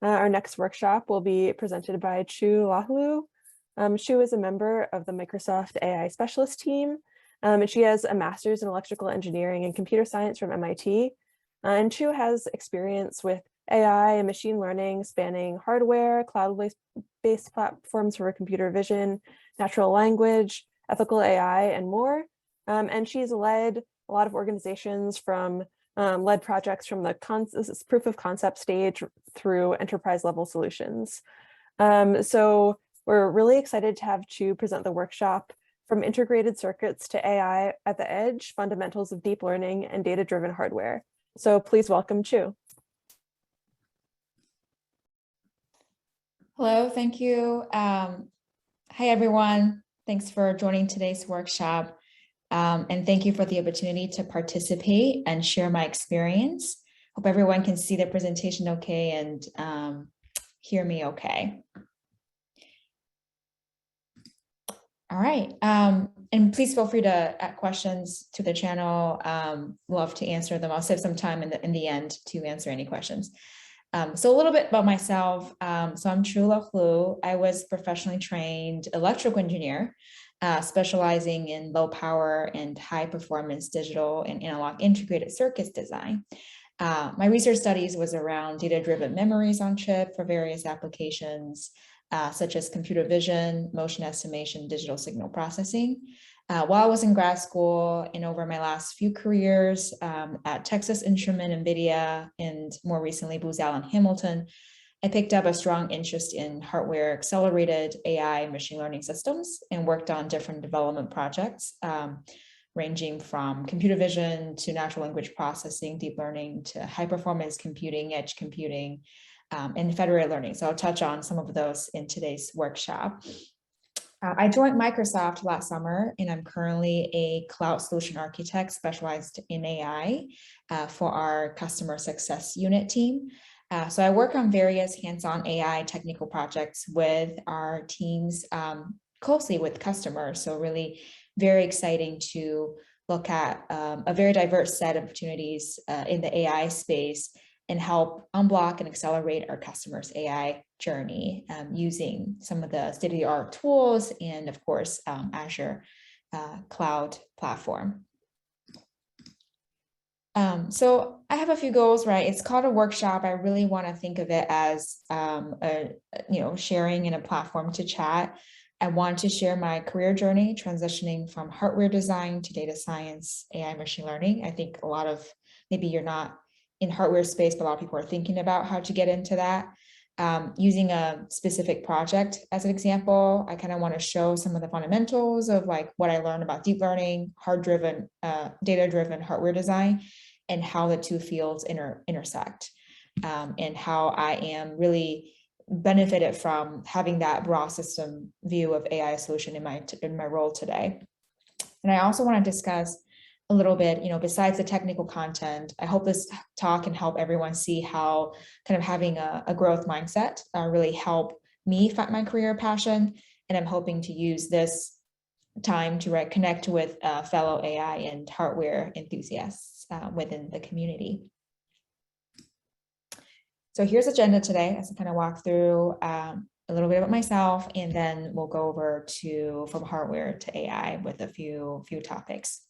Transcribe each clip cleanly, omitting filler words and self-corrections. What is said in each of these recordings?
Our next workshop will be presented by Chu Lahulu. Chu is a member of the Microsoft AI specialist team, and she has a master's in electrical engineering and computer science from MIT. And Chu has experience with AI and machine learning spanning hardware, cloud-based platforms for computer vision, natural language, ethical AI, and more. And she's led a lot of organizations from led projects from the proof of concept stage through enterprise level solutions. So we're really excited to have Chu present the workshop From Integrated Circuits to AI at the Edge, Fundamentals of Deep Learning and Data-Driven Hardware. So please welcome Chu. Hello, thank you. Hi, everyone. Thanks for joining today's workshop. And thank you for the opportunity to participate and share my experience. Hope everyone can see the presentation okay and hear me okay. All right, and please feel free to add questions to the channel. Love to answer them. I'll save some time in the end to answer any questions. So a little bit about myself. So I'm Chu Lahulu. I was professionally trained electrical engineer, specializing in low power and high performance digital and analog integrated circuits design. My research studies was around data-driven memories on chip for various applications, such as computer vision, motion estimation, digital signal processing. While I was in grad school and over my last few careers at Texas Instrument, NVIDIA, and more recently Booz Allen Hamilton, I picked up a strong interest in hardware accelerated AI machine learning systems and worked on different development projects, ranging from computer vision to natural language processing, deep learning to high performance computing, edge computing, and federated learning. So I'll touch on some of those in today's workshop. I joined Microsoft last summer, and I'm currently a cloud solution architect specialized in AI for our customer success unit team. So I work on various hands-on AI technical projects with our teams closely with customers. So really very exciting to look at a very diverse set of opportunities in the AI space and help unblock and accelerate our customers' AI journey using some of the state-of-the-art tools and, of course, Azure cloud platform. So I have a few goals, right? It's called a workshop. I really want to think of it as sharing in a platform to chat. I want to share my career journey transitioning from hardware design to data science, AI, machine learning. I think a lot of, maybe you're not in hardware space, but a lot of people are thinking about how to get into that. Using a specific project as an example, I kind of want to show some of the fundamentals of like what I learned about deep learning, data-driven hardware design, and how the two fields intersect, and how I am really benefited from having that broad system view of AI solution in my role today. And I also want to discuss a little bit, besides the technical content, I hope this talk can help everyone see how kind of having a growth mindset really help me find my career passion. And I'm hoping to use this time to connect with fellow AI and hardware enthusiasts within the community. So here's the agenda today as I kind of walk through a little bit about myself, and then we'll go over to from hardware to AI with a few topics.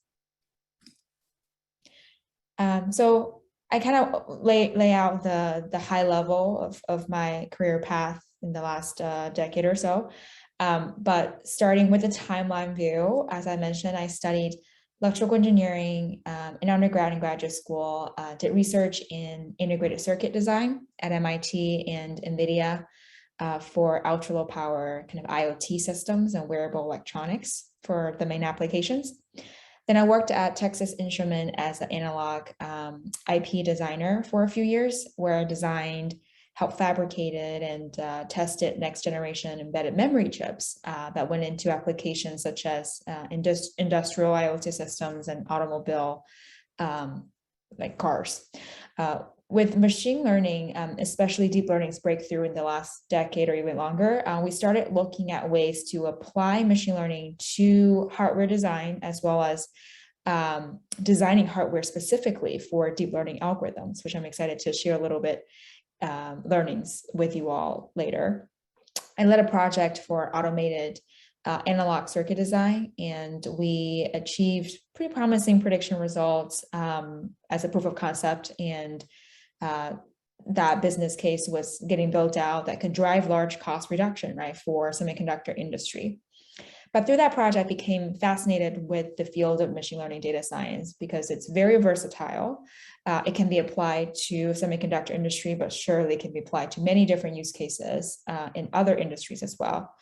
So I kind of lay out the high level of my career path in the last decade or so. But starting with the timeline view, as I mentioned, I studied electrical engineering in undergrad and graduate school, did research in integrated circuit design at MIT and NVIDIA for ultra low power kind of IoT systems and wearable electronics for the main applications. Then I worked at Texas Instrument as an analog IP designer for a few years, where I designed, helped fabricated, and tested next generation embedded memory chips that went into applications such as industrial IoT systems and automobile, like cars. With machine learning, especially deep learning's breakthrough in the last decade or even longer, we started looking at ways to apply machine learning to hardware design, as well as designing hardware specifically for deep learning algorithms, which I'm excited to share a little bit learnings with you all later. I led a project for automated analog circuit design, and we achieved pretty promising prediction results as a proof of concept, and that business case was getting built out that could drive large cost reduction, right, for semiconductor industry. But through that project, I became fascinated with the field of machine learning data science because it's very versatile. It can be applied to semiconductor industry, but surely it can be applied to many different use cases in other industries as well.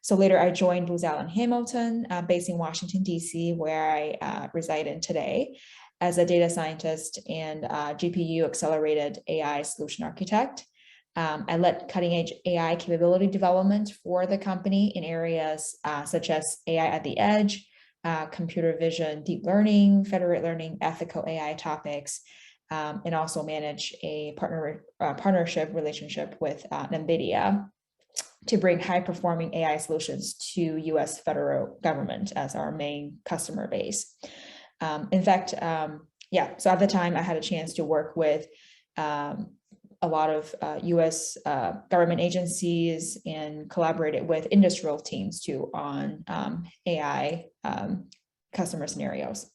So later I joined Booz Allen Hamilton, based in Washington, DC, where I reside in today, as a data scientist and GPU accelerated AI solution architect. I led cutting edge AI capability development for the company in areas such as AI at the edge, computer vision, deep learning, federated learning, ethical AI topics, and also manage a partnership relationship with NVIDIA to bring high performing AI solutions to US federal government as our main customer base. In fact, so at the time I had a chance to work with a lot of US government agencies and collaborated with industrial teams too on AI customer scenarios.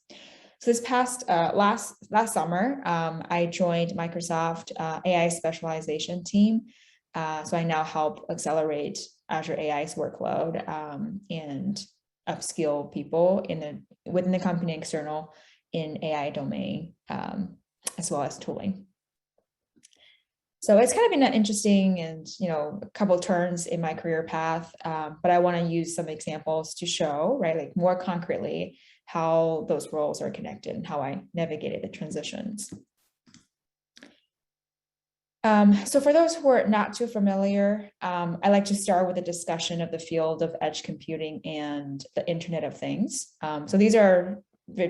So this past last summer, I joined Microsoft AI specialization team. So I now help accelerate Azure AI's workload and upskill people within the company external in AI domain, as well as tooling. So it's kind of been an interesting and, a couple of turns in my career path, but I want to use some examples to show, right, like more concretely how those roles are connected and how I navigated the transitions. So for those who are not too familiar, I like to start with a discussion of the field of edge computing and the Internet of Things. So these are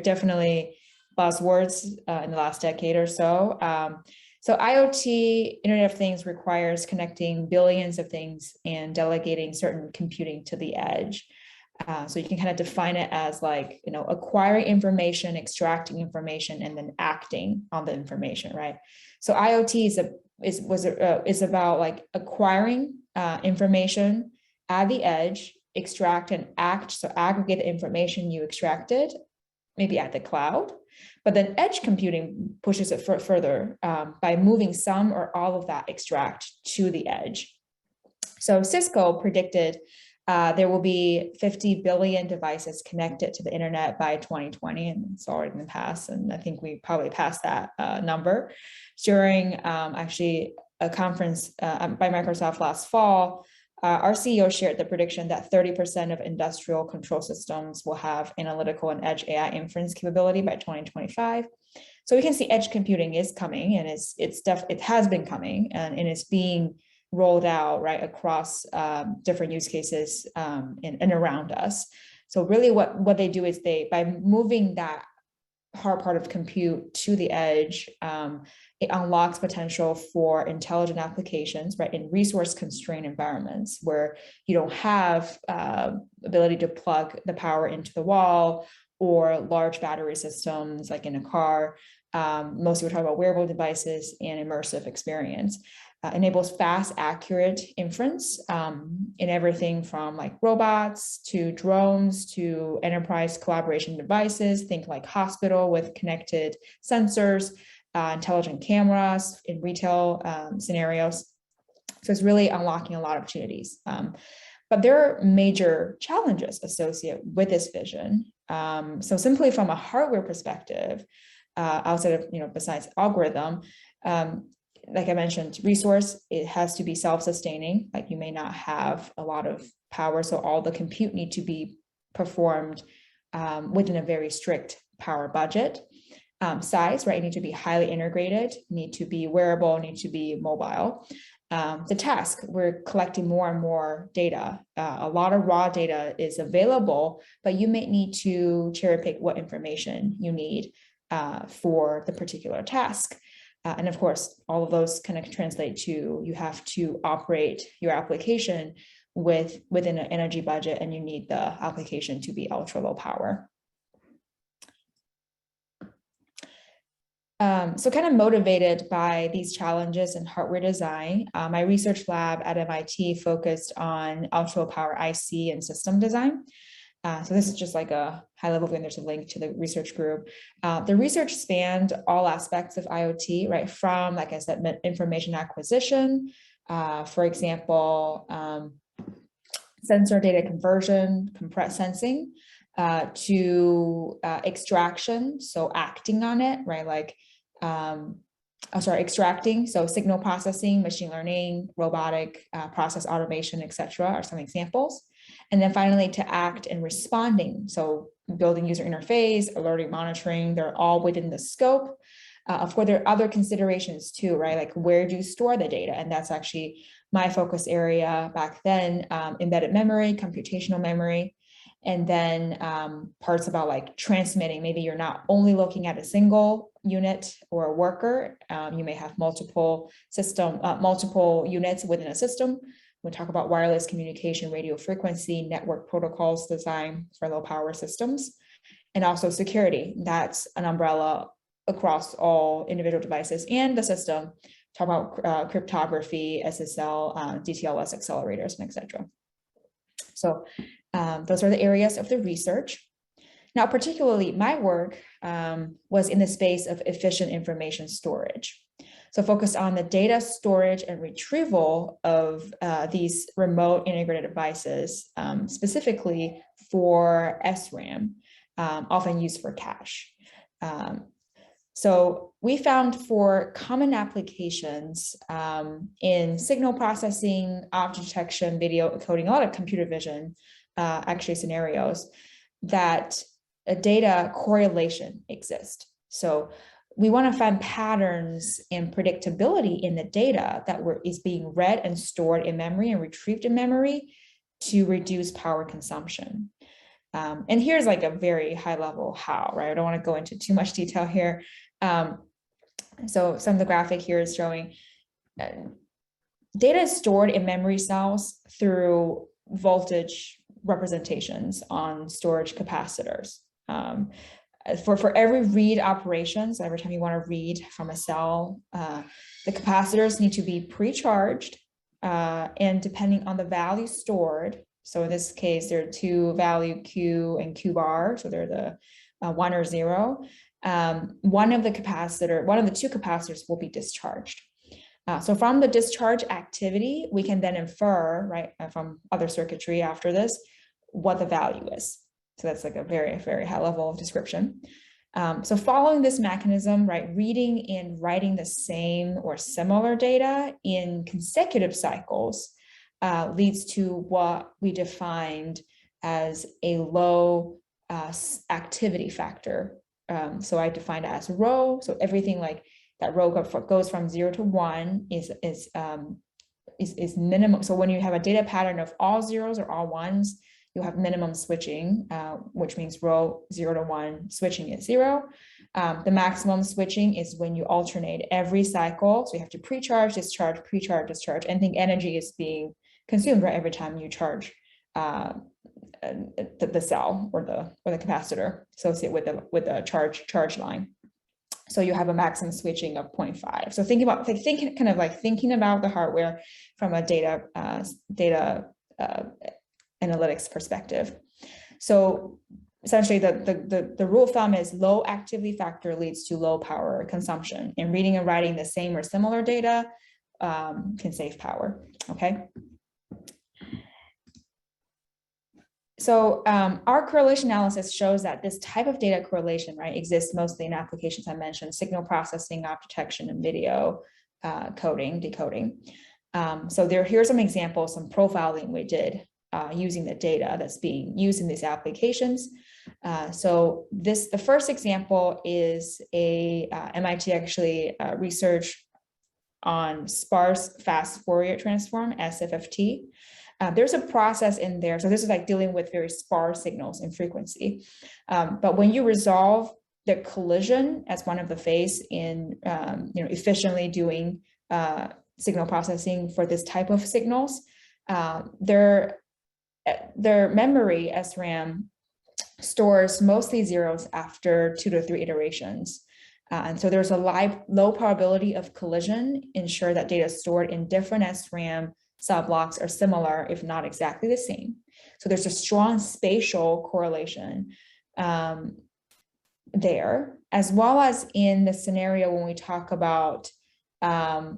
definitely buzzwords in the last decade or so. So IoT, Internet of Things, requires connecting billions of things and delegating certain computing to the edge. So you can kind of define it as like, acquiring information, extracting information, and then acting on the information, right? So IoT is about like acquiring information at the edge, extract and act. So aggregate the information you extracted, maybe at the cloud. But then edge computing pushes it further by moving some or all of that extract to the edge. So Cisco predicted there will be 50 billion devices connected to the internet by 2020, and it's already been passed, and I think we probably passed that number. During actually a conference by Microsoft last fall, our CEO shared the prediction that 30% of industrial control systems will have analytical and edge AI inference capability by 2025. So we can see edge computing is coming, and it has been coming, and it's being rolled out right across different use cases and around us. So really what they do is by moving that hard part of compute to the edge, it unlocks potential for intelligent applications, right, in resource constrained environments where you don't have ability to plug the power into the wall, or large battery systems like in a car. Mostly we're talking about wearable devices and immersive experience. Enables fast, accurate inference in everything from like robots to drones to enterprise collaboration devices. Think like hospital with connected sensors, intelligent cameras in retail scenarios. So it's really unlocking a lot of opportunities. But there are major challenges associated with this vision. So simply from a hardware perspective, outside of, besides algorithm, like I mentioned, resource, it has to be self-sustaining. Like you may not have a lot of power, so all the compute need to be performed within a very strict power budget. Size, right, need to be highly integrated, need to be wearable, need to be mobile. The task, we're collecting more and more data. A lot of raw data is available, but you may need to cherry pick what information you need for the particular task. And of course, all of those kind of translate to you have to operate your application within an energy budget, and you need the application to be ultra low power. So kind of motivated by these challenges in hardware design, my research lab at MIT focused on ultra power IC and system design. So this is just like a high level thing. There's a link to the research group. The research spanned all aspects of IoT, right? From, like I said, information acquisition, for example, sensor data conversion, compressed sensing, to extraction, so acting on it, right? Like, extracting, so signal processing, machine learning, robotic process automation, etc. are some examples. And then finally to act and responding, so building user interface, alerting, monitoring, they're all within the scope. Of course, there are other considerations too, right? Like where do you store the data? And that's actually my focus area back then, embedded memory, computational memory. And then parts about like transmitting, maybe you're not only looking at a single unit or a worker, you may have multiple units within a system. We'll talk about wireless communication, radio frequency, network protocols design for low power systems, and also security. That's an umbrella across all individual devices and the system. Talk about cryptography, SSL, DTLS accelerators, and etc. So those are the areas of the research. Now, particularly my work was in the space of efficient information storage. So focused on the data storage and retrieval of these remote integrated devices, specifically for SRAM, often used for cache. So we found for common applications in signal processing, object detection, video coding, a lot of computer vision actually scenarios, that a data correlation exists. So we want to find patterns and predictability in the data that is being read and stored in memory and retrieved in memory to reduce power consumption. And here's like a very high level how, right? I don't want to go into too much detail here. So some of the graphic here is showing data is stored in memory cells through voltage representations on storage capacitors. For every read operation, so every time you want to read from a cell, the capacitors need to be pre-charged, and depending on the value stored, so in this case, there are two value Q and Q bar, so they're the 1 or 0. One of the two capacitors will be discharged. So from the discharge activity, we can then infer, right, from other circuitry after this, what the value is. So that's like a very, very high level of description. So following this mechanism, right, reading and writing the same or similar data in consecutive cycles leads to what we defined as a low activity factor. So I defined it as rho. So everything like that rho goes from 0 to 1 is minimum. So when you have a data pattern of all zeros or all ones, you have minimum switching, which means rho 0 to 1 switching is 0. The maximum switching is when you alternate every cycle. So you have to pre-charge, discharge, pre-charge, discharge, and think energy is being consumed, right, every time you charge the cell or the capacitor associated with the charge line. So you have a maximum switching of 0.5. So thinking about the hardware from a data analytics perspective. So essentially the rule of thumb is low activity factor leads to low power consumption, and reading and writing the same or similar data can save power, okay? So our correlation analysis shows that this type of data correlation, right, exists mostly in applications I mentioned: signal processing, object detection, and video coding, decoding. So here's some examples, some profiling we did using the data that's being used in these applications. So the first example is a MIT actually research on sparse fast Fourier transform, SFFT. There's a process in there. So this is like dealing with very sparse signals in frequency. But when you resolve the collision as one of the phase in efficiently doing signal processing for this type of signals, their memory SRAM stores mostly zeros after 2 to 3 iterations. And so there's a low probability of collision, ensure that data stored in different SRAM cell blocks are similar, if not exactly the same. So there's a strong spatial correlation there, as well as in the scenario when we talk about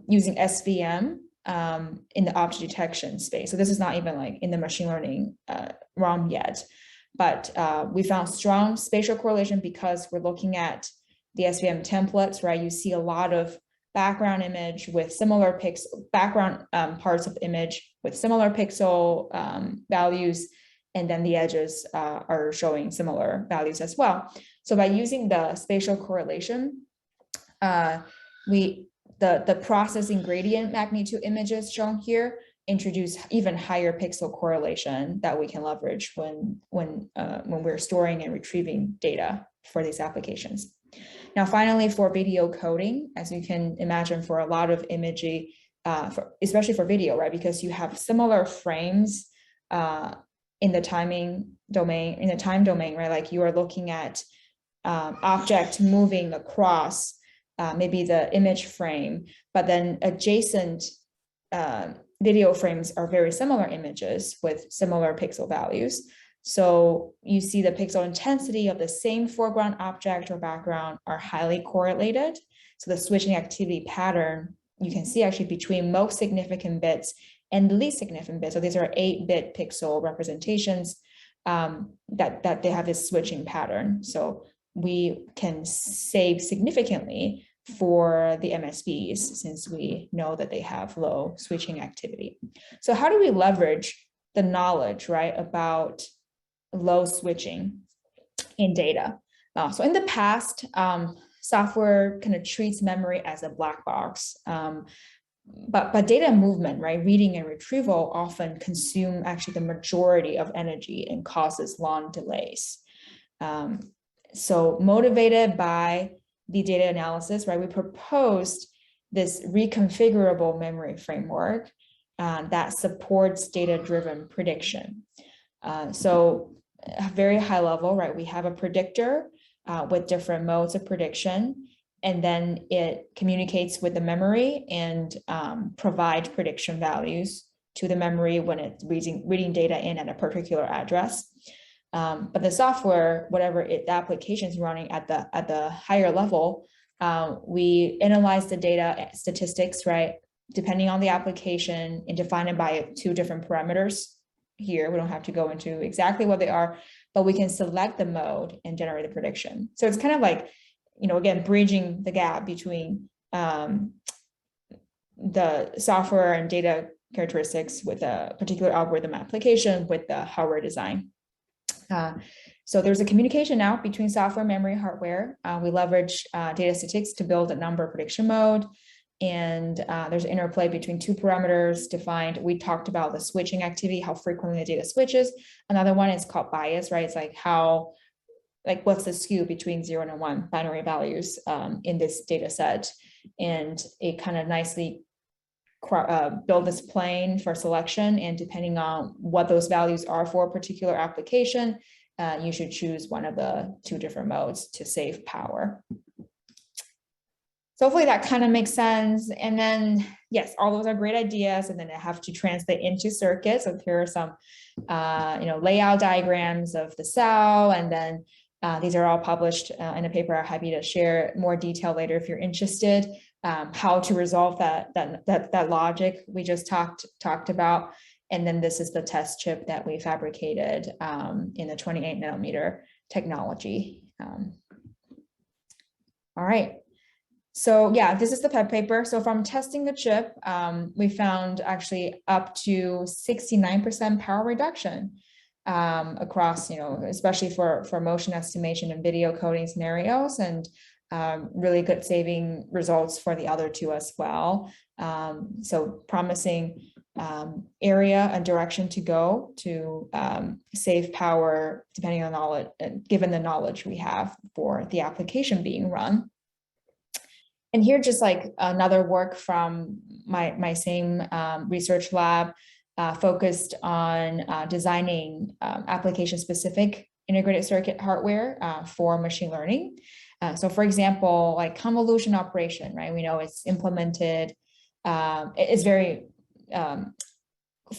using SVM in the object detection space. So this is not even like in the machine learning realm yet, but we found strong spatial correlation because we're looking at the SVM templates, right? You see a lot of background image with similar background parts of image with similar pixel values, and then the edges are showing similar values as well. So by using the spatial correlation, the processing gradient magnitude images shown here introduce even higher pixel correlation that we can leverage when we're storing and retrieving data for these applications. Now, finally, for video coding, as you can imagine, for a lot of imaging, especially for video, right? Because you have similar frames in the time domain, right? Like you are looking at object moving across maybe the image frame, but then adjacent video frames are very similar images with similar pixel values. So you see the pixel intensity of the same foreground object or background are highly correlated. So the switching activity pattern, you can see actually between most significant bits and the least significant bits. So these are 8-bit pixel representations that they have this switching pattern. So we can save significantly for the MSPs since we know that they have low switching activity. So how do we leverage the knowledge, right, about low switching in data? So in the past, software kind of treats memory as a black box, but data movement, right, reading and retrieval often consume actually the majority of energy and causes long delays. So motivated by the data analysis, right, we proposed this reconfigurable memory framework that supports data-driven prediction. So very high level, right, we have a predictor with different modes of prediction, and then it communicates with the memory and provides prediction values to the memory when it's reading data in at a particular address. But the software, whatever the application is running at the higher level, we analyze the data statistics, right, depending on the application, and define it by 2 different parameters. Here, we don't have to go into exactly what they are, but we can select the mode and generate the prediction. So it's kind of like, again, bridging the gap between the software and data characteristics with a particular algorithm application with the hardware design. So there's a communication now between software, memory, hardware. We leverage data statistics to build a number prediction mode. And there's interplay between 2 parameters defined. We talked about the switching activity, how frequently the data switches. Another one is called bias, right? It's like what's the skew between 0 and 1 binary values in this data set. And it kind of nicely build this plane for selection. And depending on what those values are for a particular application, you should choose one of the 2 different modes to save power. So hopefully that kind of makes sense. And then, yes, all those are great ideas. And then I have to translate into circuits. So here are some, layout diagrams of the cell. And then these are all published in a paper. I'm happy to share more detail later if you're interested. How to resolve that logic we just talked about. And then this is the test chip that we fabricated in the 28 nanometer technology. All right. So yeah, this is the PEP paper. So from testing the chip, we found actually up to 69% power reduction across, especially for motion estimation and video coding scenarios, and really good saving results for the other 2 as well. So promising area and direction to go to save power depending on knowledge, given the knowledge we have for the application being run. And here, just like another work from my same research lab, focused on designing application-specific integrated circuit hardware for machine learning. So for example, like convolution operation, right? We know it's implemented, it's very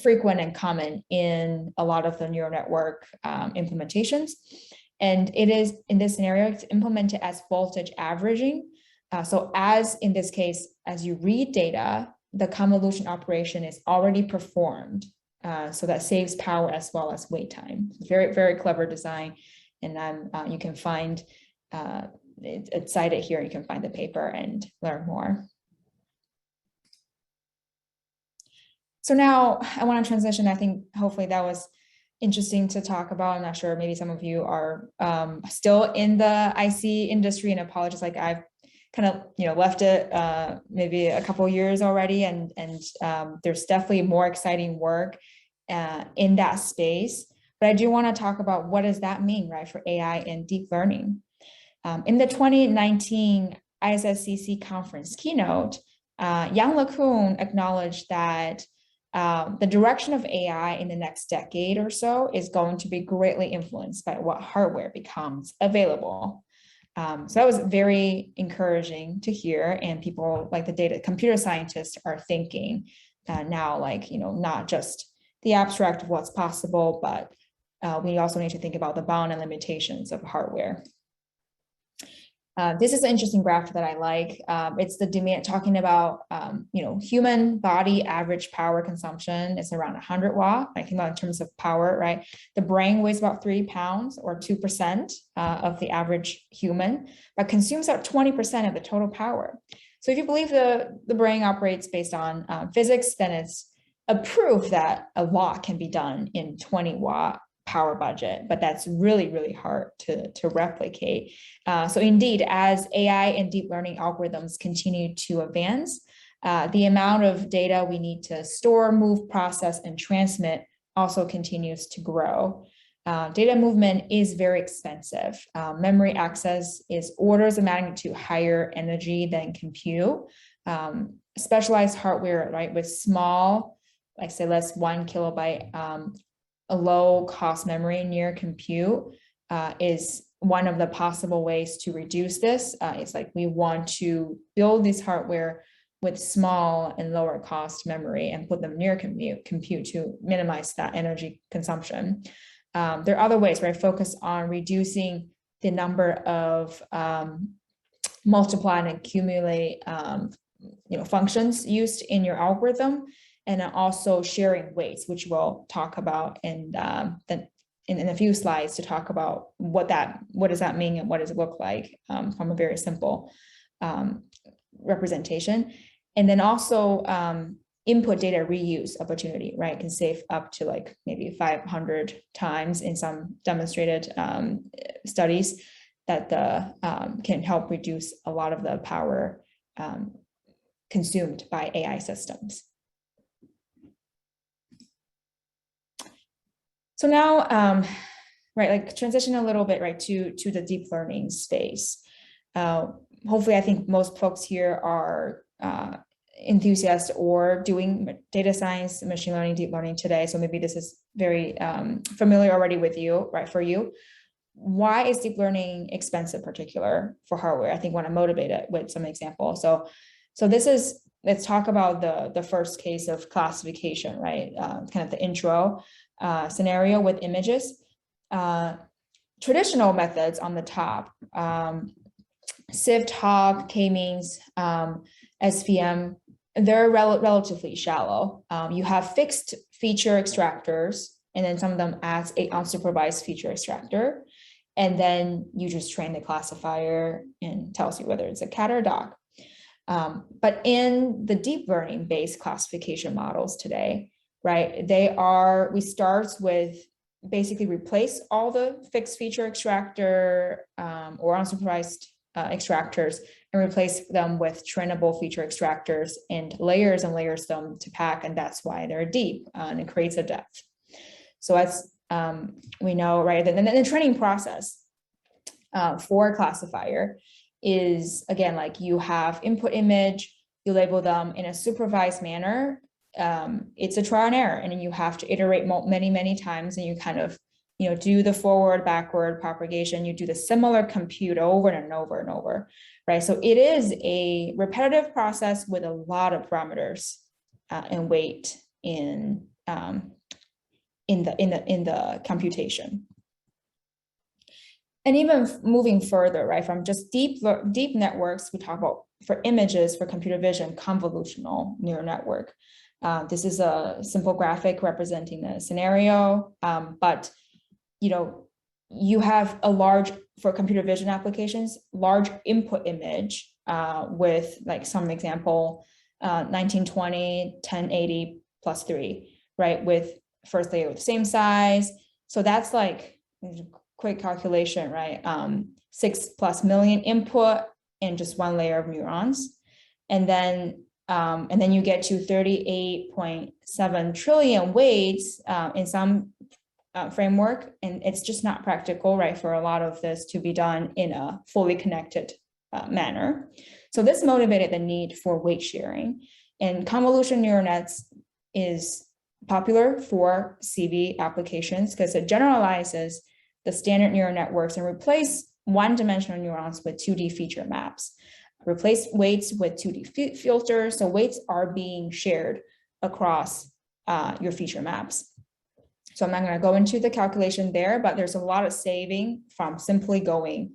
frequent and common in a lot of the neural network implementations. And it is, in this scenario, it's implemented as voltage averaging. So as in this case, as you read data, the convolution operation is already performed. So that saves power as well as wait time. Very, very clever design. And then you can find, it's cited here, you can find the paper and learn more. So now I want to transition. I think hopefully that was interesting to talk about. I'm not sure, maybe some of you are still in the IC industry, and apologies, like I've kind of left it maybe a couple of years already, and there's definitely more exciting work in that space. But I do want to talk about what does that mean, right, for AI and deep learning. In the 2019 ISSCC conference keynote, Yang LeCun acknowledged that the direction of AI in the next decade or so is going to be greatly influenced by what hardware becomes available. So that was very encouraging to hear, and people like the computer scientists are thinking now, like, not just the abstract of what's possible, but we also need to think about the bound and limitations of hardware. This is an interesting graph that I like. It's the demand, talking about, human body average power consumption is around 100 watt. I think about in terms of power, right? The brain weighs about 3 pounds, or 2% of the average human, but consumes about 20% of the total power. So if you believe the brain operates based on physics, then it's a proof that a lot can be done in 20 watt power budget, but that's really, really hard to replicate. So indeed, as AI and deep learning algorithms continue to advance, the amount of data we need to store, move, process, and transmit also continues to grow. Data movement is very expensive. Memory access is orders of magnitude higher energy than compute. Specialized hardware, right, with small, like say less 1 kilobyte, a low cost memory near compute is one of the possible ways to reduce this. It's like we want to build this hardware with small and lower cost memory and put them near compute to minimize that energy consumption. There are other ways, right? Focus on reducing the number of multiply and accumulate functions used in your algorithm, and also sharing weights, which we'll talk about in a few slides to talk about what does that mean and what does it look like from a very simple representation. And then also input data reuse opportunity, right? Can save up to like maybe 500 times in some demonstrated studies that can help reduce a lot of the power consumed by AI systems. So now, right, like transition a little bit, right, to the deep learning space. Hopefully, I think most folks here are enthusiasts or doing data science, machine learning, deep learning today. So maybe this is very familiar already with you, right, for you. Why is deep learning expensive, particular for hardware? I think want to motivate it with some example. So this is, let's talk about the first case of classification, right? Kind of the intro scenario with images. Traditional methods on the top, SIFT-HOP, K-means, SVM, they're relatively shallow. You have fixed feature extractors, and then some of them adds an unsupervised feature extractor. And then you just train the classifier and tells you whether it's a cat or a dog. But in the deep learning based classification models today, right, we start with basically replace all the fixed feature extractor or unsupervised extractors and replace them with trainable feature extractors and layers them to pack, and that's why they're deep and it creates a depth. So as we know, right, and then the training process for a classifier is, again, like you have input image, you label them in a supervised manner. It's a trial and error, and then you have to iterate many times, and you kind of, do the forward, backward propagation, you do the similar compute over and over and over, right? So it is a repetitive process with a lot of parameters and weight in the computation. And even moving further, right, from just deep networks, we talk about for images, for computer vision, convolutional neural network. This is a simple graphic representing a scenario, but you have a large, for computer vision applications, large input image with like some example, 1920, 1080 plus 3, right, with first layer with the same size. So that's like quick calculation, right? 6+ million input in just one layer of neurons. And then you get to 38.7 trillion weights in some framework. And it's just not practical, right, for a lot of this to be done in a fully connected manner. So this motivated the need for weight sharing. And convolution neural nets is popular for CV applications because it generalizes the standard neural networks and replace one-dimensional neurons with 2D feature maps. Replace weights with 2D filters, so weights are being shared across your feature maps. So I'm not going to go into the calculation there, but there's a lot of saving from simply going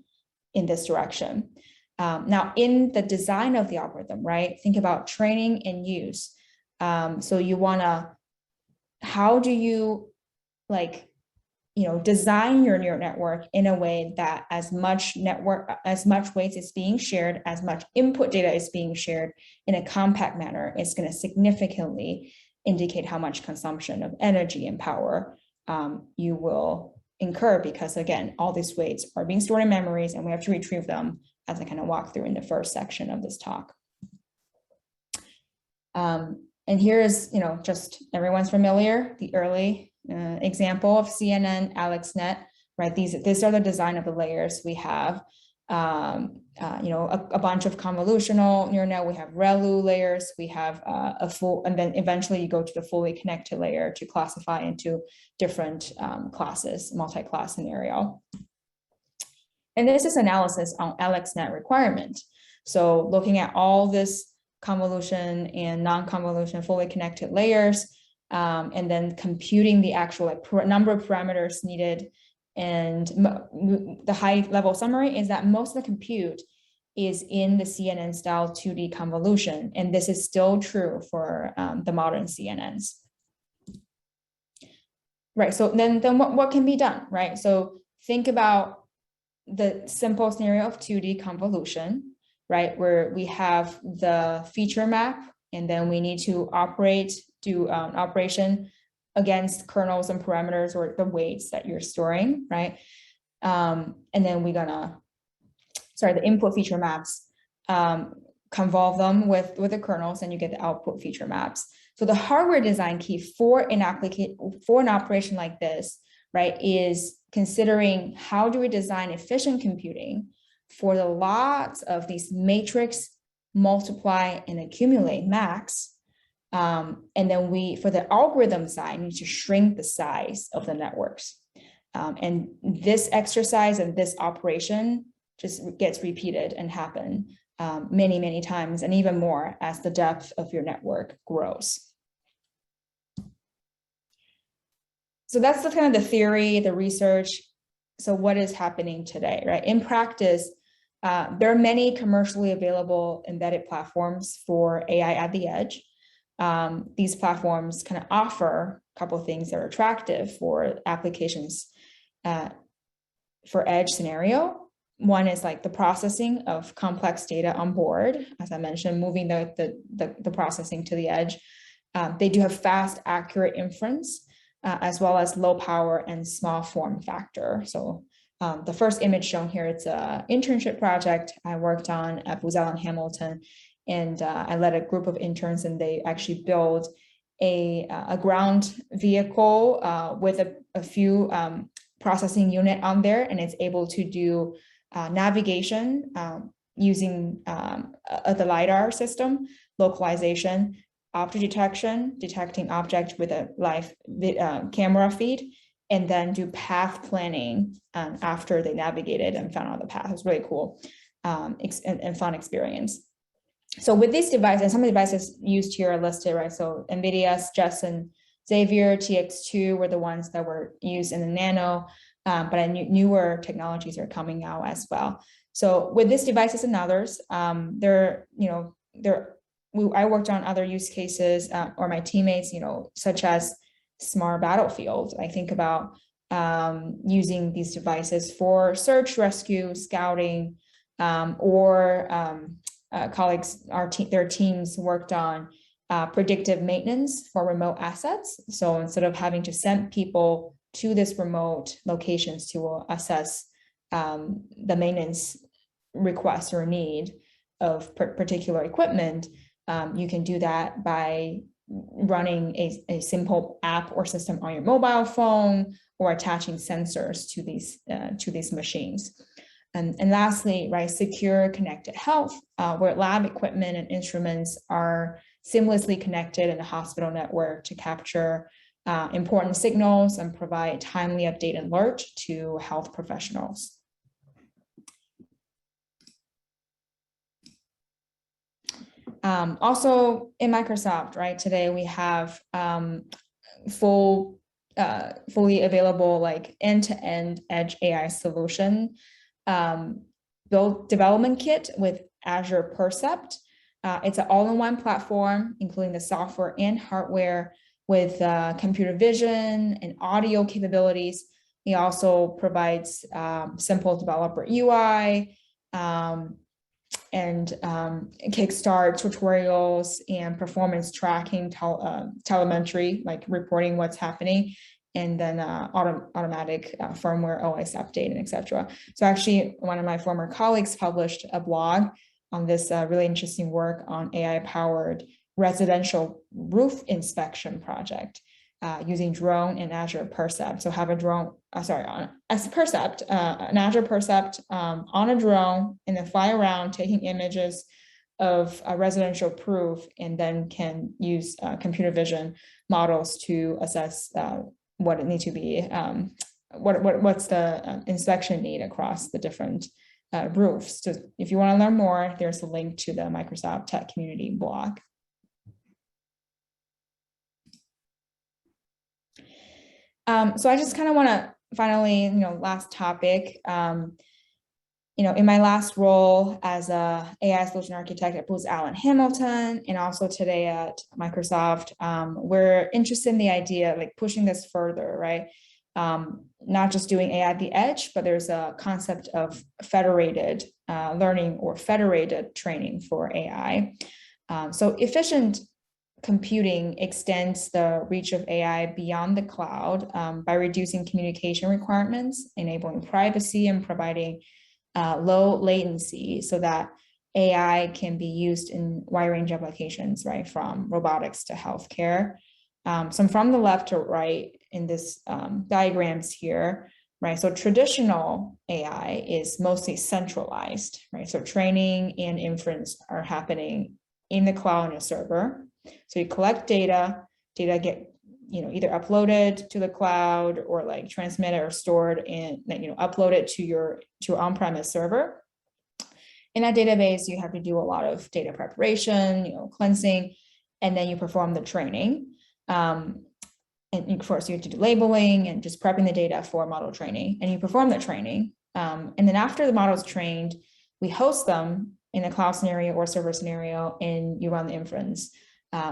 in this direction. Now, in the design of the algorithm, right, think about training and use. So you want to, how do you design your neural network in a way that as much weights is being shared, as much input data is being shared in a compact manner, it's going to significantly indicate how much consumption of energy and power you will incur, because again, all these weights are being stored in memories and we have to retrieve them, as I kind of walk through in the first section of this talk. And here is, just everyone's familiar, the early example of CNN, LNXNET, right? These are the design of the layers. We have, a bunch of convolutional neural net. We have ReLU layers. We have a full, and then eventually you go to the fully connected layer to classify into different classes, multi-class scenario. And this is analysis on LNXNET requirement. So looking at all this convolution and non-convolution fully connected layers, and then computing the actual number of parameters needed. And the high level summary is that most of the compute is in the CNN style 2D convolution. And this is still true for the modern CNNs. Right, so then what can be done, right? So think about the simple scenario of 2D convolution, right? Where we have the feature map, and then we need to do operation against kernels and parameters or the weights that you're storing, right? And then we're gonna, the input feature maps, convolve them with the kernels, and you get the output feature maps. So the hardware design key for an operation like this, right, is considering how do we design efficient computing for the lots of these matrix multiply and accumulate max. And then for the algorithm side, need to shrink the size of the networks. And this exercise and this operation just gets repeated and happen many, many times, and even more as the depth of your network grows. So that's the kind of the theory, the research. So what is happening today, right? In practice, there are many commercially available embedded platforms for AI at the edge. These platforms kind of offer a couple of things that are attractive for applications for edge scenario. One is like the processing of complex data on board, as I mentioned, moving the processing to the edge. They do have fast, accurate inference, as well as low power and small form factor. So the first image shown here, it's an internship project I worked on at Booz Allen Hamilton, and I led a group of interns, and they actually built a ground vehicle with a few processing unit on there, and it's able to do navigation using the LiDAR system, localization, object detection, detecting object with a live camera feed, and then do path planning after they navigated and found out the path. It was really cool and fun experience. So with these devices, and some of the devices used here are listed, right? So NVIDIA's Jetson Xavier TX2 were the ones that were used in the Nano, but newer technologies are coming out as well. So with these devices and others, I worked on other use cases, or my teammates, such as smart battlefield. I think about using these devices for search, rescue, scouting, colleagues, their teams worked on predictive maintenance for remote assets. So instead of having to send people to this remote locations to assess the maintenance request or need of particular equipment, you can do that by running a simple app or system on your mobile phone or attaching sensors to these machines. And lastly, right, secure connected health, where lab equipment and instruments are seamlessly connected in a hospital network to capture important signals and provide timely update and alert to health professionals. Also in Microsoft, right, today we have fully available like end-to-end edge AI solution development kit with Azure Percept. It's an all-in-one platform, including the software and hardware with computer vision and audio capabilities. It also provides simple developer UI and kickstart tutorials and performance tracking, telemetry, like reporting what's happening, and then automatic firmware OS update, and etc. So actually, one of my former colleagues published a blog on this really interesting work on AI-powered residential roof inspection project using drone and Azure Percept. So have a drone, an Azure Percept on a drone, and then fly around taking images of a residential roof, and then can use computer vision models to assess what it needs to be, what's the inspection need across the different roofs. So if you want to learn more, there's a link to the Microsoft Tech Community blog. So I just kind of want to finally, last topic, in my last role as a AI solution architect at Booz Allen Hamilton, and also today at Microsoft, we're interested in the idea, like pushing this further, right? Not just doing AI at the edge, but there's a concept of federated learning or federated training for AI. So efficient computing extends the reach of AI beyond the cloud by reducing communication requirements, enabling privacy, and providing low latency so that AI can be used in wide range applications, right, from robotics to healthcare. So from the left to right in this diagrams here, right, so traditional AI is mostly centralized, right? So training and inference are happening in the cloud on a server. So you collect data get either uploaded to the cloud or like transmitted or stored and then uploaded to your on-premise server. In that database, you have to do a lot of data preparation, cleansing, and then you perform the training. And of course, you have to do labeling and just prepping the data for model training, and you perform the training. And then after the model is trained, we host them in a cloud scenario or server scenario, and you run the inference.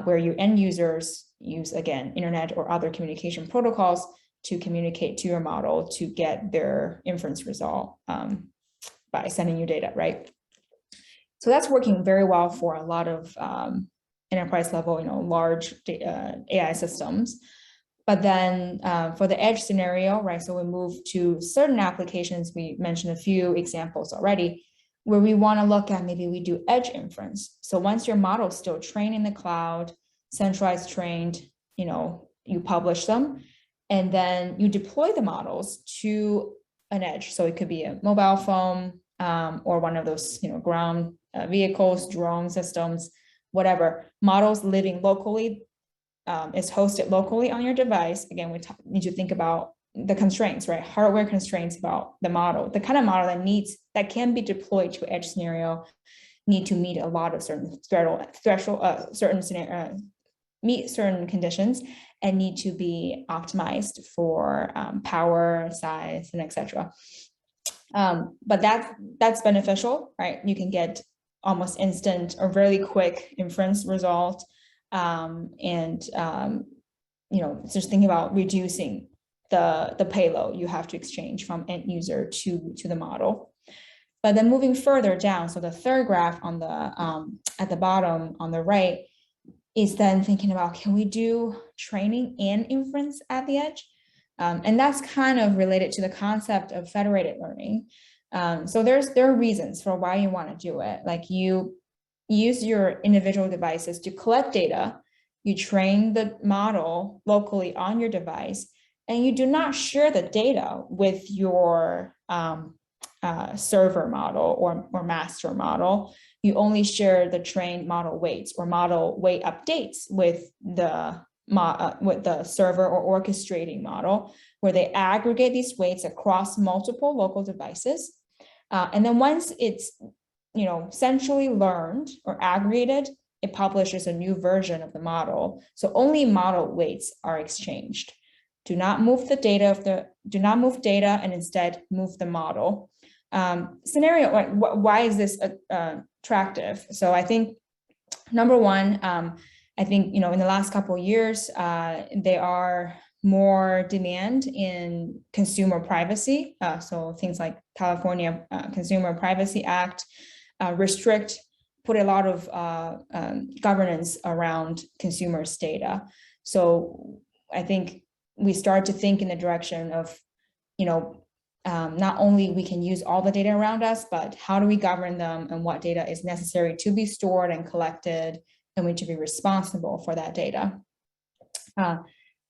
Where your end users use, again, internet or other communication protocols to communicate to your model to get their inference result by sending you data, right? So that's working very well for a lot of enterprise level, large AI systems. But then for the edge scenario, right, so we move to certain applications. We mentioned a few examples already, where we want to look at maybe we do edge inference. So once your model is still trained in the cloud, centralized trained, you publish them, and then you deploy the models to an edge. So it could be a mobile phone or one of those, ground vehicles, drone systems, whatever. Models living locally is hosted locally on your device. Again, we need to think about the constraints, right? Hardware constraints about the model, the kind of model that can be deployed to edge scenario need to meet a lot of certain meet certain conditions and need to be optimized for power, size, and etc. But that's beneficial, right? You can get almost instant or really quick inference result, just thinking about reducing the payload you have to exchange from end user to the model. But then moving further down, so the third graph on the at the bottom on the right is then thinking about, can we do training and inference at the edge? And that's kind of related to the concept of federated learning. So there are reasons for why you want to do it. Like you use your individual devices to collect data, you train the model locally on your device, and you do not share the data with your server model or master model. You only share the trained model weights or model weight updates with the server or orchestrating model, where they aggregate these weights across multiple local devices. And then once it's centrally learned or aggregated, it publishes a new version of the model. So only model weights are exchanged. Do not move the data and instead move the model. Scenario, why is this attractive? So I think number one, I think in the last couple of years, there are more demand in consumer privacy. So things like California Consumer Privacy Act put a lot of governance around consumers' data. So I think we start to think in the direction of, not only we can use all the data around us, but how do we govern them and what data is necessary to be stored and collected, and we need to be responsible for that data.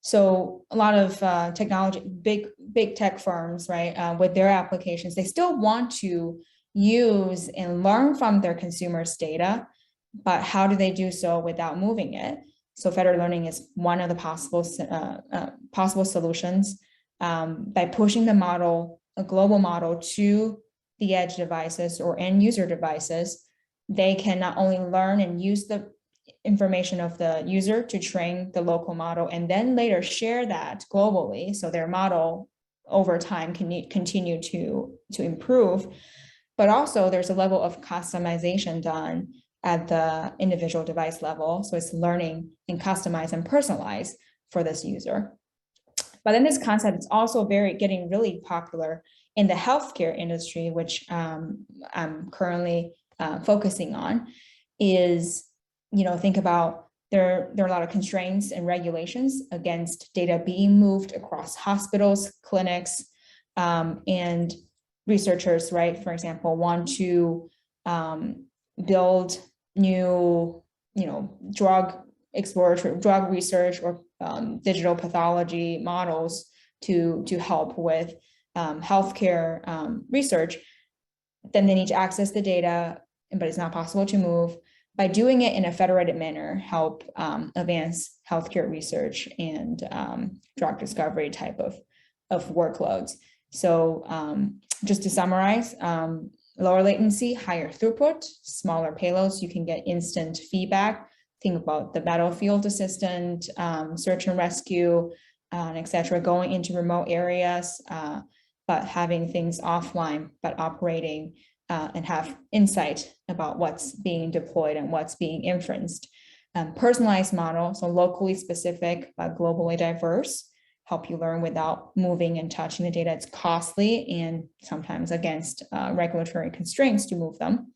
So a lot of technology, big tech firms, right, with their applications, they still want to use and learn from their consumers' data, but how do they do so without moving it? So federated learning is one of the possible solutions. By pushing the model, a global model, to the edge devices or end user devices, they can not only learn and use the information of the user to train the local model and then later share that globally, so their model over time can continue to improve. But also there's a level of customization done at the individual device level. So it's learning and customize and personalize for this user. But then this concept is also getting really popular in the healthcare industry, which I'm currently focusing on, is, think about there are a lot of constraints and regulations against data being moved across hospitals, clinics, and researchers, right, for example, want to build new, drug research or digital pathology models to help with healthcare research. Then they need to access the data, but it's not possible to move. By doing it in a federated manner, help advance healthcare research and drug discovery type of workloads. So just to summarize, lower latency, higher throughput, smaller payloads, you can get instant feedback. Think about the battlefield assistant, search and rescue, etc., going into remote areas, but having things offline, but operating and have insight about what's being deployed and what's being inferenced. Personalized model, so locally specific, but globally diverse, help you learn without moving and touching the data. It's costly and sometimes against regulatory constraints to move them.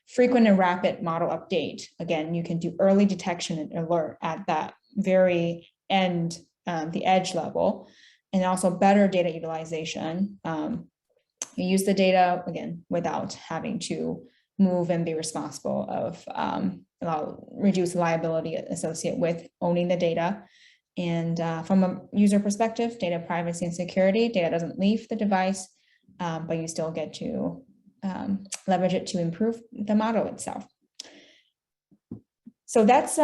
Frequent and rapid model update. Again, you can do early detection and alert at that very end, the edge level, and also better data utilization. You use the data, again, without having to move and be responsible of reduce liability associated with owning the data. And from a user perspective, data privacy and security, data doesn't leave the device, but you still get to leverage it to improve the model itself. So that's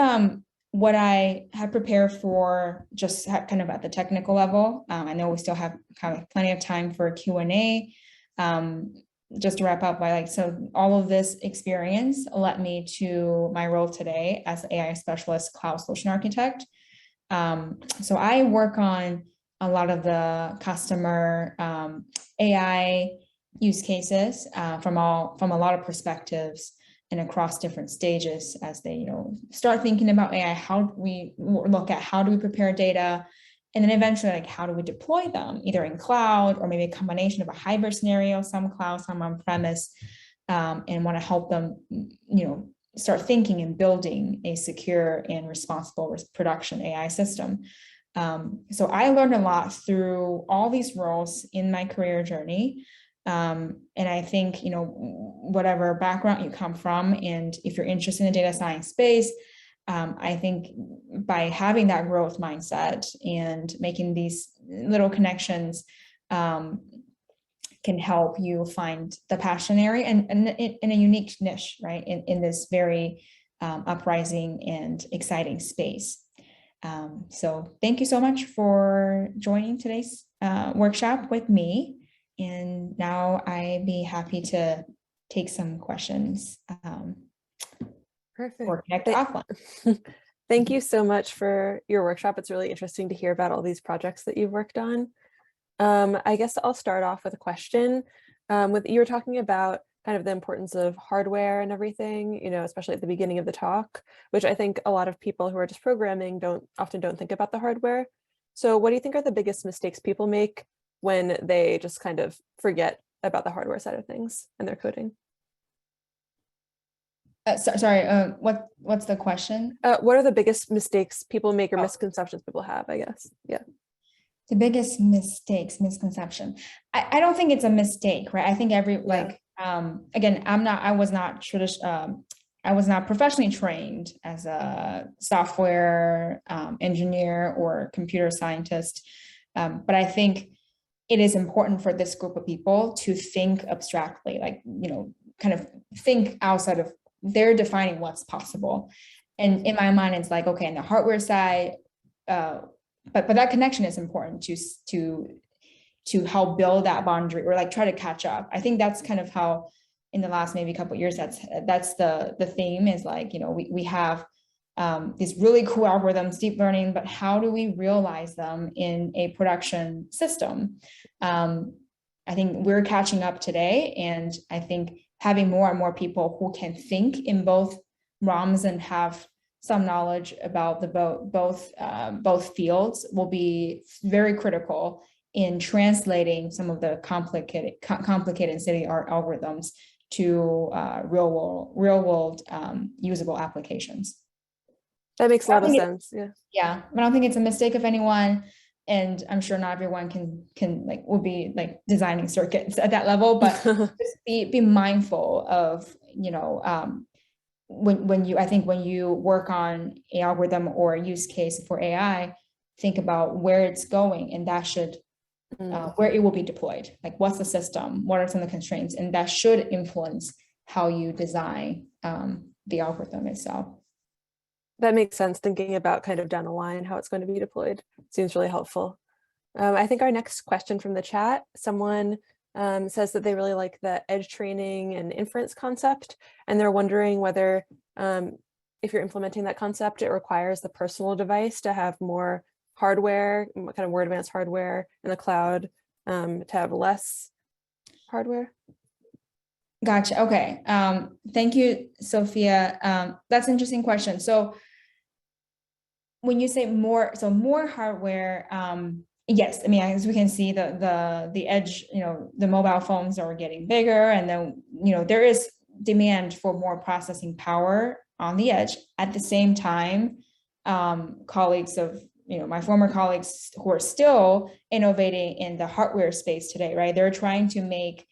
what I had prepared for just kind of at the technical level. I know we still have kind of plenty of time for Q&A. Just to wrap up, so all of this experience led me to my role today as AI specialist cloud solution architect. So I work on a lot of the customer AI use cases from a lot of perspectives and across different stages as they start thinking about AI. How do we look at how do we prepare data, and then eventually how do we deploy them either in cloud or maybe a combination of a hybrid scenario, some cloud, some on-premise, and want to help them start thinking and building a secure and responsible production AI system. So I learned a lot through all these roles in my career journey. And I think, whatever background you come from, and if you're interested in the data science space, I think by having that growth mindset and making these little connections can help you find the passion area and in a unique niche, right, in this very uprising and exciting space. So thank you so much for joining today's workshop with me. And now I'd be happy to take some questions. Perfect. Or connect offline. Thank you so much for your workshop. It's really interesting to hear about all these projects that you've worked on. I guess I'll start off with a question. You were talking about kind of the importance of hardware and everything, especially at the beginning of the talk, which I think a lot of people who are just programming often don't think about the hardware. So what do you think are the biggest mistakes people make when they just kind of forget about the hardware side of things and their coding? Sorry, what's the question? What are the biggest mistakes people make or misconceptions people have, I guess? Yeah. The biggest misconception. I don't think it's a mistake, right? I think again, I was not professionally trained as a software engineer or computer scientist. But I think it is important for this group of people to think abstractly, kind of think outside of they're defining what's possible. And in my mind, it's okay, on the hardware side, but that connection is important to help build that boundary or try to catch up. I think that's kind of how in the last maybe couple of years, that's the theme is we have these really cool algorithms, deep learning, but how do we realize them in a production system? I think we're catching up today, and I think having more and more people who can think in both realms and have some knowledge about both fields will be very critical in translating some of the complicated state-of-the-art algorithms to real world usable applications. That makes a lot of sense. Yeah, I don't think it's a mistake of anyone. And I'm sure not everyone will be designing circuits at that level, but just be mindful of, when you work on an algorithm or a use case for AI, think about where it's going, and that should, where it will be deployed. What's the system? What are some of the constraints? And that should influence how you design the algorithm itself. That makes sense. Thinking about kind of down the line, how it's going to be deployed seems really helpful. I think our next question from the chat, someone says that they really like the edge training and inference concept, and they're wondering whether if you're implementing that concept, it requires the personal device to have more hardware, kind of more advanced hardware in the cloud, to have less hardware. Gotcha. Okay. Thank you, Sophia. That's an interesting question. So when you say more hardware, yes, I mean, as we can see, the edge, the mobile phones are getting bigger, and then, there is demand for more processing power on the edge. At the same time, colleagues of, my former colleagues who are still innovating in the hardware space today, right? They're trying to make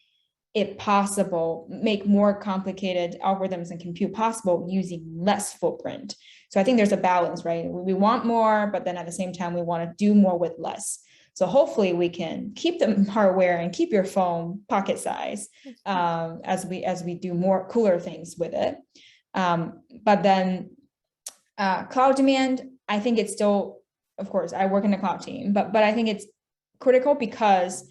it possible, make more complicated algorithms and compute possible using less footprint. So I think there's a balance, right? We want more, but then at the same time, we want to do more with less. So hopefully we can keep the hardware and keep your phone pocket size as we do more cooler things with it. But then Cloud demand, I think it's still, of course, I work in the cloud team, but I think it's critical because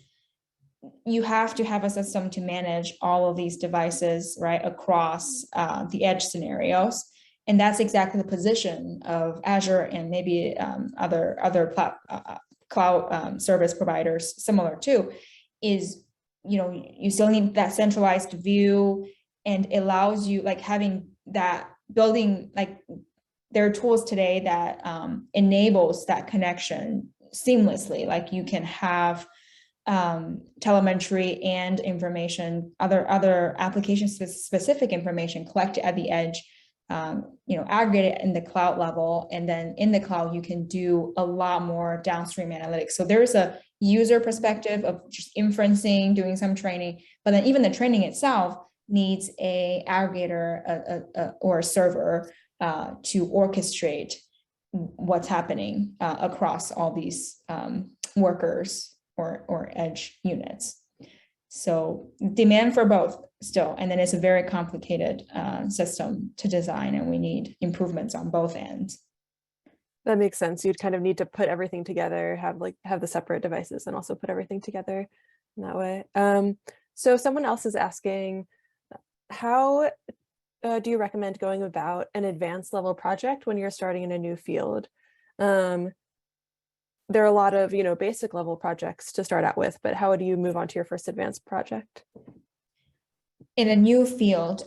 you have to have a system to manage all of these devices, right, across the edge scenarios. And that's exactly the position of Azure and maybe other cloud service providers similar to, is, you still need that centralized view, and allows you, like, having that building, like, there are tools today that enables that connection seamlessly. Like, you can have telemetry and information, other application specific information collected at the edge, aggregated in the cloud level, and then in the cloud you can do a lot more downstream analytics. So there's a user perspective of just inferencing, doing some training, but then even the training itself needs a aggregator or a server to orchestrate what's happening across all these workers or edge units. So demand for both still, and then it's a very complicated system to design, and we need improvements on both ends. That makes sense. You'd kind of need to put everything together, have the separate devices, and also put everything together in that way. So someone else is asking, how do you recommend going about an advanced level project when you're starting in a new field? There are a lot of, basic level projects to start out with, but how do you move on to your first advanced project? In a new field,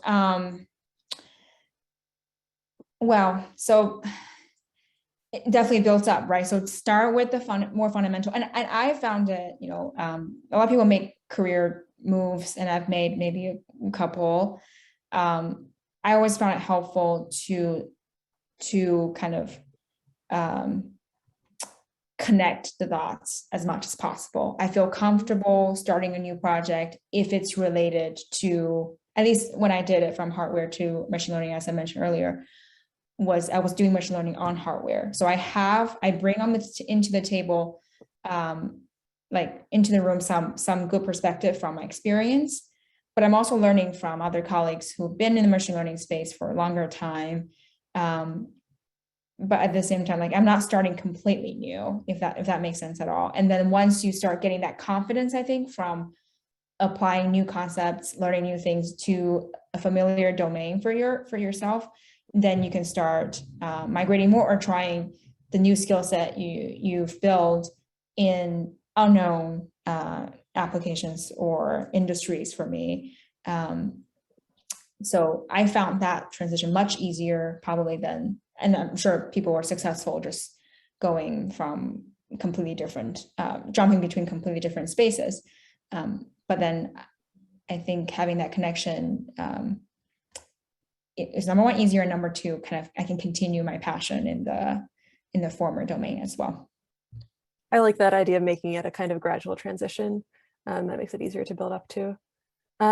well, so it definitely builds up, right? So start with the more fundamental, and I found it, a lot of people make career moves, and I've made maybe a couple. I always found it helpful to kind of connect the dots as much as possible. I feel comfortable starting a new project if it's related to, at least when I did it from hardware to machine learning, as I mentioned earlier, I was doing machine learning on hardware. So I bring into the table, like into the room, some good perspective from my experience, but I'm also learning from other colleagues who've been in the machine learning space for a longer time. But at the same time, like, I'm not starting completely new, if that makes sense at all. And then once you start getting that confidence, I think, from applying new concepts, learning new things to a familiar domain for yourself, then you can start migrating more or trying the new skill set you've built in unknown applications or industries for me. So I found that transition much easier probably than, and I'm sure people were successful just going from completely different, jumping between completely different spaces. But then I think having that connection is number one, easier, and number two, kind of, I can continue my passion in the former domain as well. I like that idea of making it a kind of gradual transition. That makes it easier to build up to.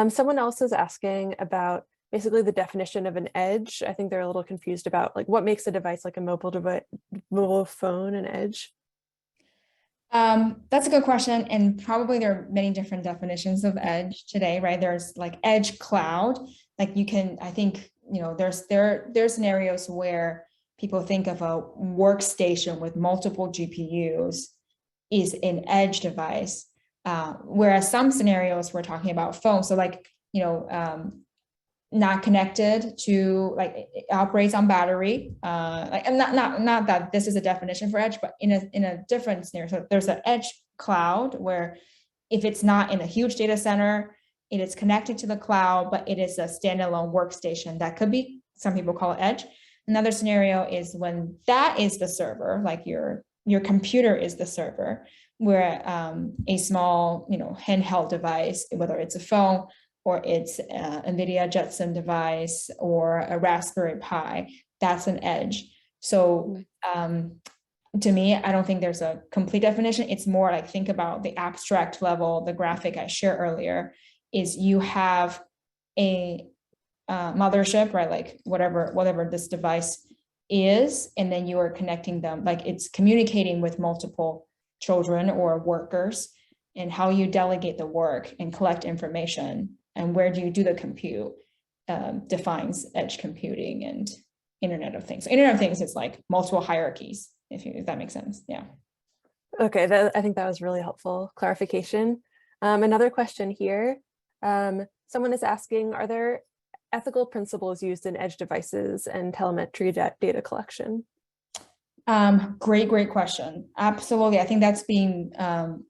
Someone else is asking about basically the definition of an edge. I think they're a little confused about, like, what makes a device like a mobile phone an edge? That's a good question. And probably there are many different definitions of edge today, right? There's like edge cloud, like you can, I think, there's scenarios where people think of a workstation with multiple GPUs is an edge device. Whereas some scenarios we're talking about phones. So like, not connected to, like, it operates on battery. Like, and not that this is a definition for edge, but in a different scenario. So there's an edge cloud where if it's not in a huge data center, it is connected to the cloud, but it is a standalone workstation. That could be, some people call it edge. Another scenario is when that is the server, like your computer is the server, where a small, handheld device, whether it's a phone or it's a NVIDIA Jetson device or a Raspberry Pi, that's an edge. So to me, I don't think there's a complete definition. It's more like, think about the abstract level. The graphic I shared earlier is you have a mothership, right? Like whatever this device is, and then you are connecting them, like it's communicating with multiple children or workers, and how you delegate the work and collect information and where do you do the compute defines edge computing. And Internet of Things. So Internet of Things is like multiple hierarchies, if that makes sense. Yeah. Okay, I think that was really helpful clarification. Another question here. Someone is asking, are there ethical principles used in edge devices and telemetry data collection? Great question. Absolutely. I think that's being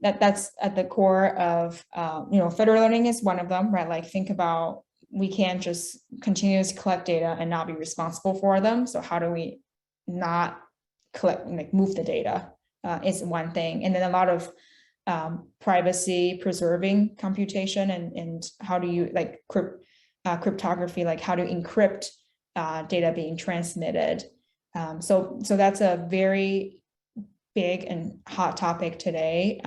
that's at the core of federated learning is one of them, right? Like think about, we can't just continuously collect data and not be responsible for them. So how do we not collect, like move the data is one thing. And then a lot of privacy preserving computation and how do you like cryptography, like how to encrypt data being transmitted. So that's a very big and hot topic today.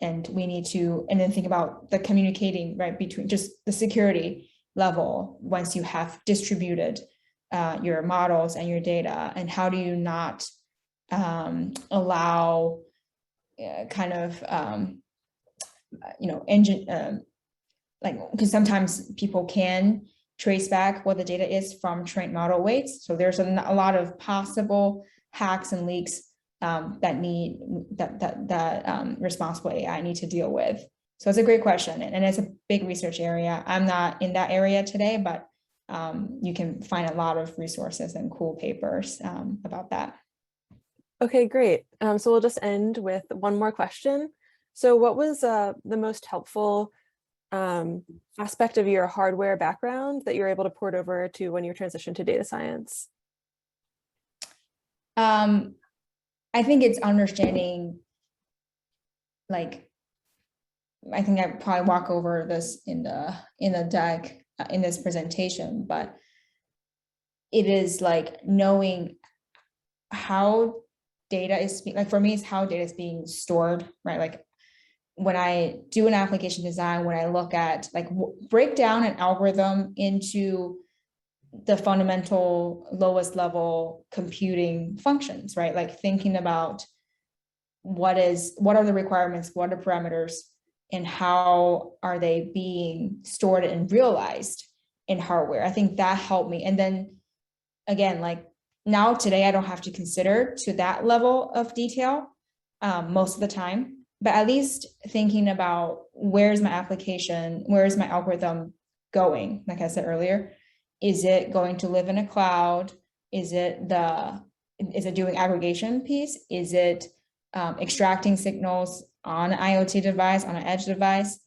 And we need to, and then think about the communicating, right, between just the security level once you have distributed your models and your data, and how do you not allow kind of, like, because sometimes people can trace back what the data is from trained model weights. So there's a lot of possible hacks and leaks that responsible AI need to deal with. So it's a great question, and it's a big research area. I'm not in that area today, but you can find a lot of resources and cool papers about that. Okay, great. So we'll just end with one more question. So what was the most helpful aspect of your hardware background that you're able to port over to when you transition to data science? I think it's understanding, like, I think I probably walk over this in the deck in this presentation, but it is like knowing how data is, like for me, it's how data is being stored, right? Like when I do an application design, when I look at like break down an algorithm into the fundamental lowest level computing functions, right? Like thinking about what are the requirements, what are the parameters, and how are they being stored and realized in hardware. I think that helped me. And then again, like now today, I don't have to consider to that level of detail most of the time, but at least thinking about where's my application, where's my algorithm going? Like I said earlier, is it going to live in a cloud? Is it doing aggregation piece? Is it extracting signals on an IoT device, on an edge device?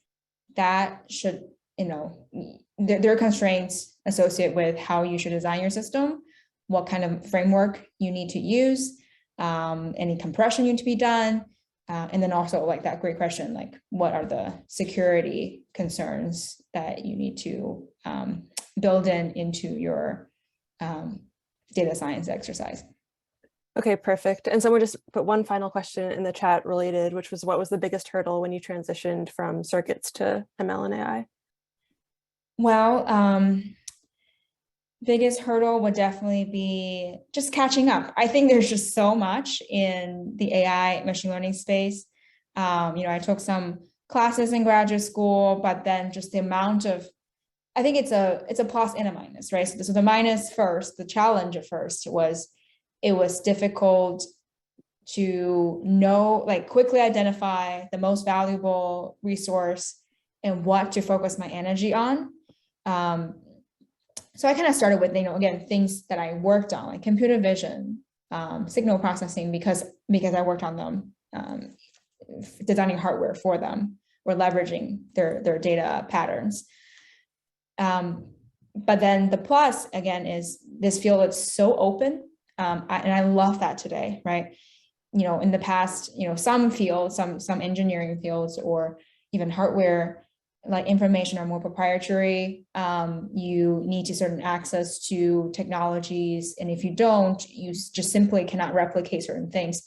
That should, there are constraints associated with how you should design your system, what kind of framework you need to use, any compression need to be done. And then also like that great question, like what are the security concerns that you need to build into your data science exercise? Okay, perfect. And someone just put one final question in the chat related, which was, what was the biggest hurdle when you transitioned from circuits to ML and AI? Well, biggest hurdle would definitely be just catching up. I think there's just so much in the AI machine learning space. I took some classes in graduate school, but then just the amount of, I think it's a plus and a minus, right? So the minus first, the challenge at first was, it was difficult to know, like quickly identify the most valuable resource and what to focus my energy on. So I kind of started with, again, things that I worked on, like computer vision, signal processing, because I worked on them, designing hardware for them, or leveraging their data patterns. But then the plus, again, is this field is so open, and I love that today, right? In the past, some fields, some engineering fields, or even hardware, like information are more proprietary. You need to certain access to technologies, and if you don't, you just simply cannot replicate certain things.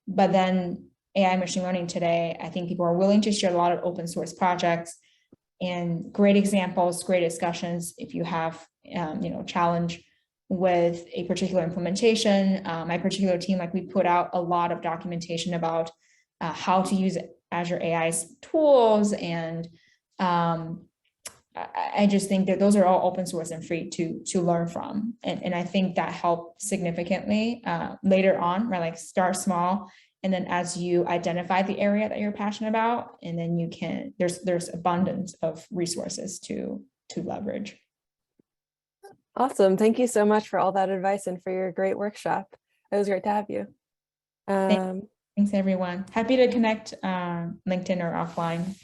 But then AI machine learning today, I think people are willing to share a lot of open source projects and great examples, great discussions. If you have challenge with a particular implementation, my particular team, like we put out a lot of documentation about how to use Azure AI's tools and I just think that those are all open source and free to learn from. And I think that helped significantly later on, right? Like start small. And then as you identify the area that you're passionate about, and then you can, there's abundance of resources to leverage. Awesome. Thank you so much for all that advice and for your great workshop. It was great to have you. Thanks everyone. Happy to connect LinkedIn or offline.